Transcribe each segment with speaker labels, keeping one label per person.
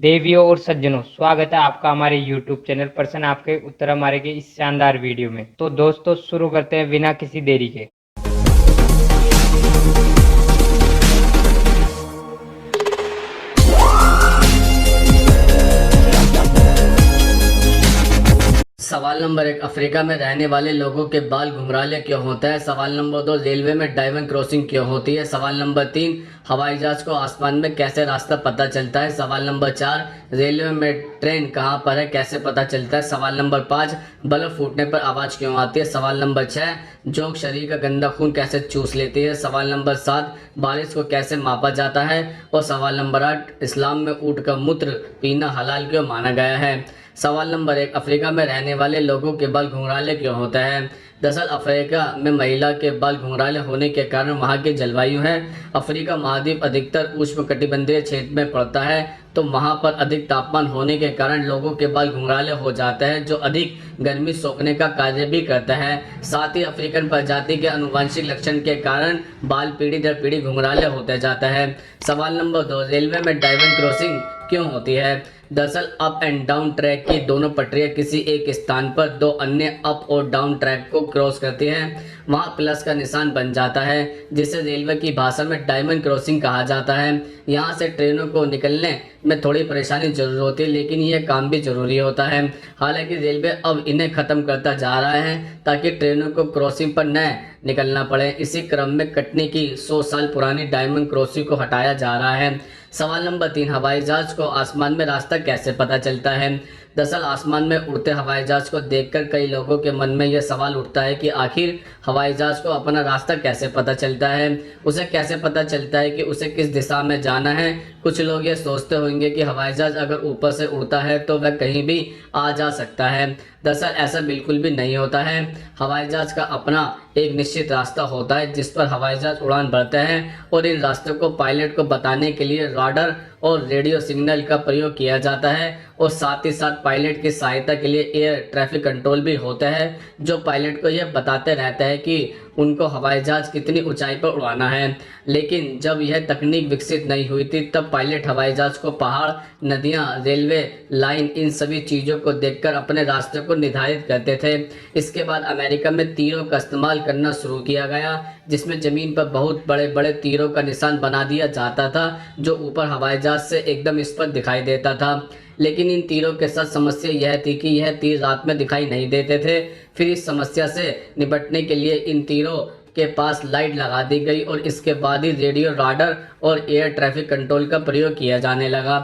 Speaker 1: देवियों और सज्जनों, स्वागत है आपका हमारे YouTube चैनल प्रश्न आपके उत्तर हमारे के इस शानदार वीडियो में। तो दोस्तों शुरू करते हैं बिना किसी देरी के।
Speaker 2: सवाल नंबर 1, अफ्रीका में रहने वाले लोगों के बाल घुंघराले क्यों होता है। सवाल नंबर 2, रेलवे में डायमंड क्रॉसिंग क्यों होती है। सवाल नंबर 3, हवाई जहाज को आसमान में कैसे रास्ता पता चलता है। सवाल नंबर 4, रेलवे में ट्रेन कहाँ पर है, कैसे पता चलता है। सवाल नंबर 5, बल्ब फूटने पर आवाज क्यों आती है। सवाल नंबर 6, जोंक शरीर का गंदा खून कैसे चूस लेती है। सवाल नंबर 7, बारिश को कैसे मापा जाता है। और सवाल नंबर 8, इस्लाम में ऊँट का मूत्र पीना हलाल क्यों माना गया है। सवाल नंबर 1, अफ्रीका में रहने वाले लोगों के बाल घुंघराले क्यों होते हैं। दरअसल अफ्रीका में महिला के बाल घुंघराले होने के कारण वहाँ की जलवायु है। अफ्रीका महाद्वीप अधिकतर उष्णकटिबंधीय क्षेत्र में पड़ता है, तो वहाँ पर अधिक तापमान होने के कारण लोगों के बाल घुंघराले हो जाते हैं, जो अधिक गर्मी सोखने का कार्य भी करता है। साथ ही अफ्रीकन प्रजाति के आनुवंशिक लक्षण के कारण बाल पीढ़ी दर पीढ़ी घुंघराले होते जाता है। सवाल नंबर 2, रेलवे में डायमंड क्रॉसिंग क्यों होती है। दरअसल अप एंड डाउन ट्रैक की दोनों पटरियां किसी एक स्थान पर दो अन्य अप और डाउन ट्रैक को क्रॉस करती हैं। वहां प्लस का निशान बन जाता है, जिसे रेलवे की भाषा में डायमंड क्रॉसिंग कहा जाता है। यहां से ट्रेनों को निकलने में थोड़ी परेशानी जरूर होती है, लेकिन यह काम भी जरूरी होता है। हालांकि रेलवे अब इन्हें खत्म करता जा रहा है ताकि ट्रेनों को क्रॉसिंग पर न निकलना पड़े। इसी क्रम में कटनी की 100 साल पुरानी डायमंड क्रॉसिंग को हटाया जा रहा है। सवाल नंबर 3, हवाई जहाज को आसमान में रास्ता कैसे पता चलता है। दरअसल आसमान में उड़ते हवाई जहाज को देखकर कई लोगों के मन में यह सवाल उठता है कि आखिर हवाई जहाज को अपना रास्ता कैसे पता चलता है। उसे कैसे पता चलता है कि उसे किस दिशा में जाना है। कुछ लोग ये सोचते होंगे कि हवाई जहाज अगर ऊपर से उड़ता है तो वह कहीं भी आ जा सकता है। दरअसल ऐसा बिल्कुल भी नहीं होता है। हवाई जहाज का अपना एक निश्चित रास्ता होता है जिस पर हवाई जहाज उड़ान भरते हैं, और इन रास्तों को पायलट को बताने के लिए राडार और रेडियो सिग्नल का प्रयोग किया जाता है। और साथ ही साथ पायलट की सहायता के लिए एयर ट्रैफिक कंट्रोल भी होता है, जो पायलट को यह बताते रहता है कि उनको हवाई जहाज कितनी ऊंचाई पर उड़ाना है। लेकिन जब यह तकनीक विकसित नहीं हुई थी तब पायलट हवाई जहाज को पहाड़, नदियां, रेलवे लाइन, इन सभी चीज़ों को देखकर अपने रास्ते को निर्धारित करते थे। इसके बाद अमेरिका में तीरों का इस्तेमाल करना शुरू किया गया, जिसमें ज़मीन पर बहुत बड़े बड़े तीरों का निशान बना दिया जाता था, जो ऊपर हवाई जहाज से एकदम स्पष्ट दिखाई देता था। लेकिन इन तीरों के साथ समस्या यह थी कि यह तीर रात में दिखाई नहीं देते थे। फिर इस समस्या से निपटने के लिए इन तीरों के पास लाइट लगा दी गई, और इसके बाद ही रेडियो, राडार और एयर ट्रैफिक कंट्रोल का प्रयोग किया जाने लगा।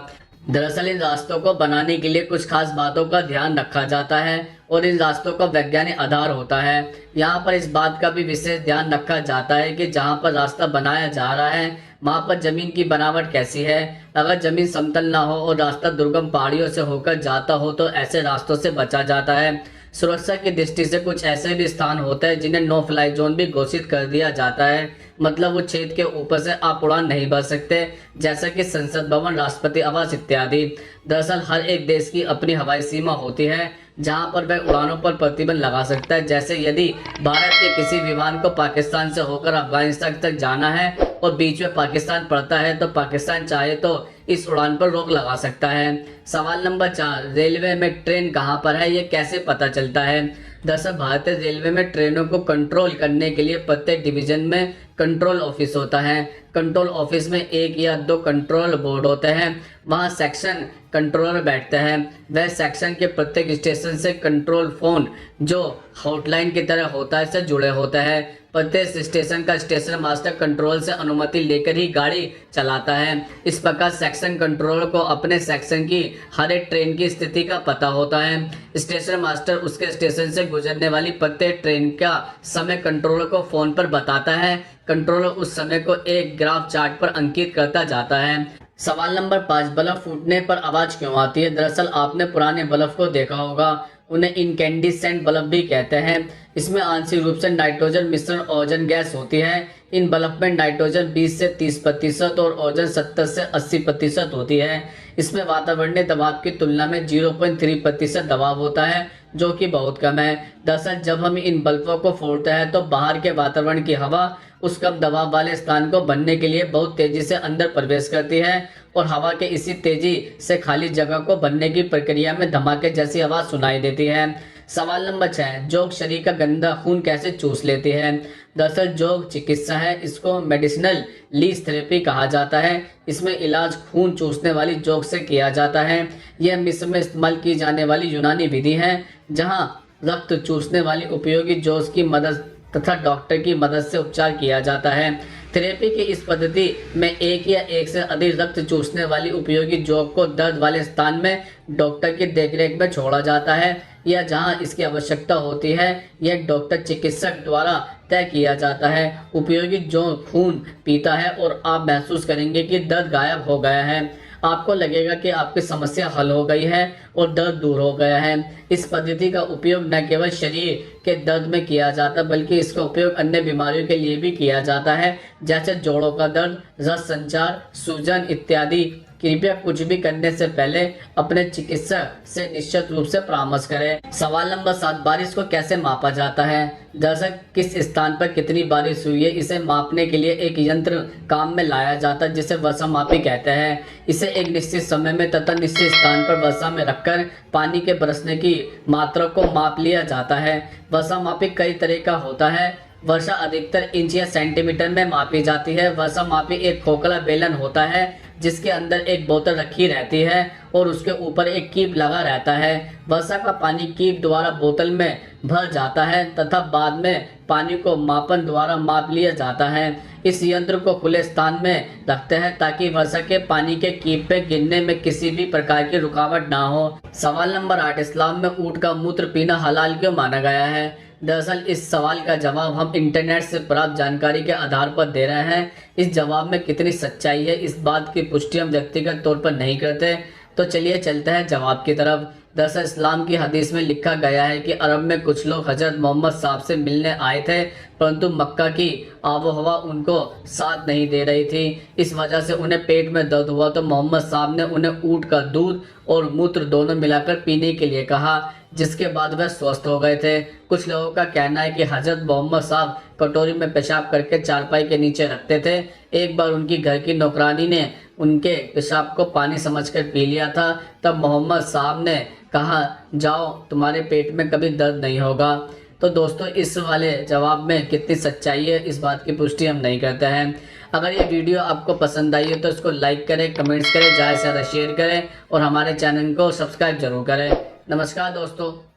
Speaker 2: दरअसल इन रास्तों को बनाने के लिए कुछ खास बातों का ध्यान रखा जाता है, और इन रास्तों का वैज्ञानिक आधार होता है। यहाँ पर इस बात का भी विशेष ध्यान रखा जाता है कि जहाँ पर रास्ता बनाया जा रहा है वहाँ पर जमीन की बनावट कैसी है। अगर जमीन समतल ना हो और रास्ता दुर्गम पहाड़ियों से होकर जाता हो तो ऐसे रास्तों से बचा जाता है। सुरक्षा की दृष्टि से कुछ ऐसे भी स्थान होते हैं जिन्हें नो फ्लाई जोन भी घोषित कर दिया जाता है, मतलब वो क्षेत्र के ऊपर से आप उड़ान नहीं भर सकते, जैसा कि संसद भवन, राष्ट्रपति आवास इत्यादि। दरअसल हर एक देश की अपनी हवाई सीमा होती है जहां पर वह उड़ानों पर प्रतिबंध लगा सकता है। जैसे यदि भारत के किसी विमान को पाकिस्तान से होकर अफगानिस्तान तक जाना है और बीच में पाकिस्तान पड़ता है तो पाकिस्तान चाहे तो इस उड़ान पर रोक लगा सकता है। सवाल नंबर 4, रेलवे में ट्रेन कहाँ पर है, ये कैसे पता चलता है। दरअसल भारतीय रेलवे में ट्रेनों को कंट्रोल करने के लिए प्रत्येक डिवीजन में कंट्रोल ऑफिस होता है। कंट्रोल ऑफिस में 1 या 2 कंट्रोल बोर्ड होते हैं। वहाँ सेक्शन कंट्रोलर बैठते हैं। वह सेक्शन के प्रत्येक स्टेशन से कंट्रोल फोन, जो हॉटलाइन की तरह होता है, से जुड़े होते हैं। प्रत्येक स्टेशन का स्टेशन मास्टर कंट्रोल से अनुमति लेकर ही गाड़ी चलाता है। इस प्रकार सेक्शन कंट्रोलर को अपने सेक्शन की हर एक ट्रेन की स्थिति का पता होता है। स्टेशन मास्टर उसके स्टेशन से गुजरने वाली प्रत्येक ट्रेन का समय कंट्रोलर को फोन पर बताता है। कंट्रोलर उस समय को एक ग्राफ चार्ट पर अंकित करता जाता है। सवाल नंबर 5, बल्ब फूटने पर आवाज क्यों आती है। दरअसल आपने पुराने बल्ब को देखा होगा, उन्हें इनकैंडिसेंट बल्ब भी कहते हैं। इसमें आंशिक रूप से नाइट्रोजन मिश्रण ओजोन गैस होती है। इन बल्ब में नाइट्रोजन 20 से 30% और ओजोन 70 से 80% होती है। इसमें वातावरणीय दबाव की तुलना में 0.3% दबाव होता है, जो कि बहुत कम है। दरअसल जब हम इन बल्बों को फोड़ते हैं तो बाहर के वातावरण की हवा उस कम दबाव वाले स्थान को बनने के लिए बहुत तेजी से अंदर प्रवेश करती है और हवा के इसी तेजी से खाली जगह को भरने की प्रक्रिया में धमाके जैसी आवाज सुनाई देती है। सवाल नंबर 6, जोग शरीर का गंदा खून कैसे चूस लेती है? दरअसल जोग चिकित्सा है, इसको मेडिसिनल लीच थेरेपी कहा जाता है। इसमें इलाज खून चूसने वाली जोग से किया जाता है। यह मिस्र में इस्तेमाल की जाने वाली यूनानी विधि है, जहां रक्त चूसने वाली उपयोगी जोग की मदद तथा डॉक्टर की मदद से उपचार किया जाता है। थेरेपी की इस पद्धति में एक या एक से अधिक रक्त चूसने वाली उपयोगी जोग को दर्द वाले स्थान में डॉक्टर की देखरेख में छोड़ा जाता है, या जहां इसकी आवश्यकता होती है यह डॉक्टर चिकित्सक द्वारा तय किया जाता है। उपयोगी जोग खून पीता है और आप महसूस करेंगे कि दर्द गायब हो गया है। आपको लगेगा कि आपकी समस्या हल हो गई है और दर्द दूर हो गया है। इस पद्धति का उपयोग न केवल शरीर के दर्द में किया जाता बल्कि इसका उपयोग अन्य बीमारियों के लिए भी किया जाता है, जैसे जोड़ों का दर्द, रक्त संचार, सूजन इत्यादि। कृपया कुछ भी करने से पहले अपने चिकित्सक से निश्चित रूप से परामर्श करें। सवाल नंबर 7, बारिश को कैसे मापा जाता है? दरअसल किस स्थान पर कितनी बारिश हुई है इसे मापने के लिए एक यंत्र काम में लाया जाता है, जिसे वर्षामापी कहते हैं। इसे एक निश्चित समय में तथा निश्चित स्थान पर वर्षा में रखकर पानी के बरसने की मात्रा को माप लिया जाता है। वर्षामापी कई तरह का होता है। वर्षा अधिकतर इंच या सेंटीमीटर में मापी जाती है। वर्षामापी एक खोखला बेलन होता है जिसके अंदर एक बोतल रखी रहती है और उसके ऊपर एक कीप लगा रहता है। वर्षा का पानी कीप द्वारा बोतल में भर जाता है तथा बाद में पानी को मापन द्वारा माप लिया जाता है। इस यंत्र को खुले स्थान में रखते हैं ताकि वर्षा के पानी के कीप पे गिरने में किसी भी प्रकार की रुकावट ना हो। सवाल नंबर 8, इस्लाम में ऊंट का मूत्र पीना हलाल क्यों माना गया है? दरअसल इस सवाल का जवाब हम इंटरनेट से प्राप्त जानकारी के आधार पर दे रहे हैं। इस जवाब में कितनी सच्चाई है इस बात की पुष्टि हम व्यक्तिगत तौर पर नहीं करते। तो चलिए चलते हैं जवाब की तरफ। दरअसल इस्लाम की हदीस में लिखा गया है कि अरब में कुछ लोग हजरत मोहम्मद साहब से मिलने आए थे, परंतु मक्का की आबोहवा उनको साथ नहीं दे रही थी। इस वजह से उन्हें पेट में दर्द हुआ तो मोहम्मद साहब ने उन्हें ऊँट का दूध और मूत्र दोनों मिलाकर पीने के लिए कहा, जिसके बाद वह स्वस्थ हो गए थे। कुछ लोगों का कहना है कि हजरत मोहम्मद साहब कटोरी में पेशाब करके चारपाई के नीचे रखते थे। एक बार उनकी घर की नौकरानी ने उनके पेशाब को पानी समझकर पी लिया था। तब मोहम्मद साहब ने कहा, जाओ तुम्हारे पेट में कभी दर्द नहीं होगा। तो दोस्तों इस वाले जवाब में कितनी सच्चाई है इस बात की पुष्टि हम नहीं करते हैं। अगर ये वीडियो आपको पसंद आई है तो इसको लाइक करें, कमेंट्स करें, ज़्यादा से ज़्यादा शेयर करें और हमारे चैनल को सब्सक्राइब जरूर करें। नमस्कार दोस्तों।